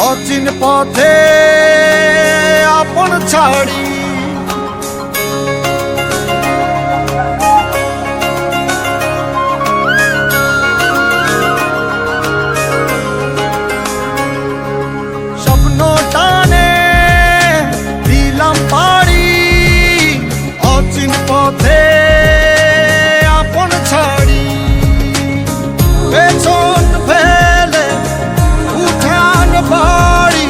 অচিন পথে আপন ছাড়ি স্বপ্ন টানে দিলাম পাড়ি অচিন পথে আপন ছাড়ি পেছন ফেলে উঠান বাড়ি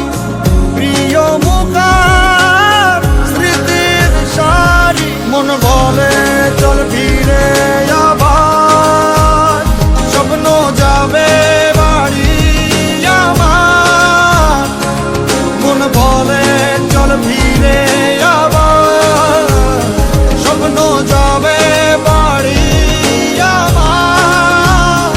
প্রিয় মুখার স্মৃতির সারি মন বলে চল ফিরে আবার স্বপ্ন যাবে বাড়ি আমার মন বলে চল ফিরে আবার স্বপ্ন যাবে বাড়ি আমার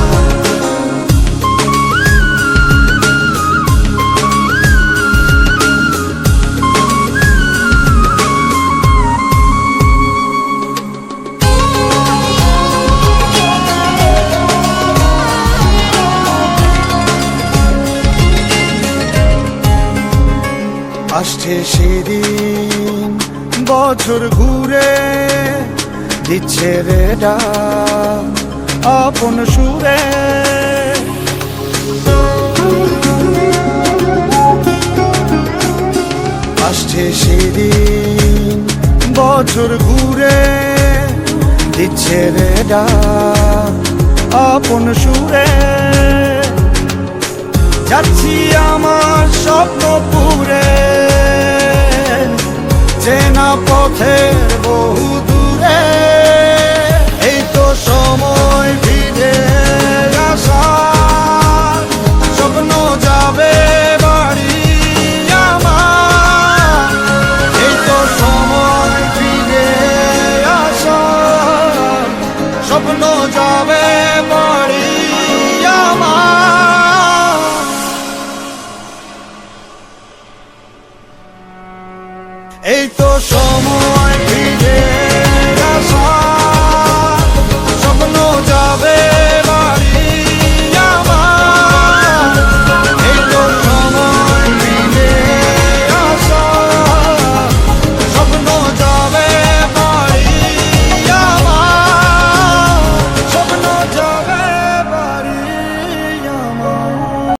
আসছে সেদিন বছর ঘুরে দিচ্ছে রে ডাক আপন সুরে আসছে সেদিন বছর ঘুরে দিচ্ছে রে ডাক আপন সুরে যাচ্ছি আমার স্বপ্ন পুরে চেনা পথের বহু দূরে এই তো সময় ফিরে আসার স্বপ্ন যাবে বাড়ি আমার এই তো সময় ফিরে আসার স্বপ্ন যাবে বাড়ি আমার এই তো সময়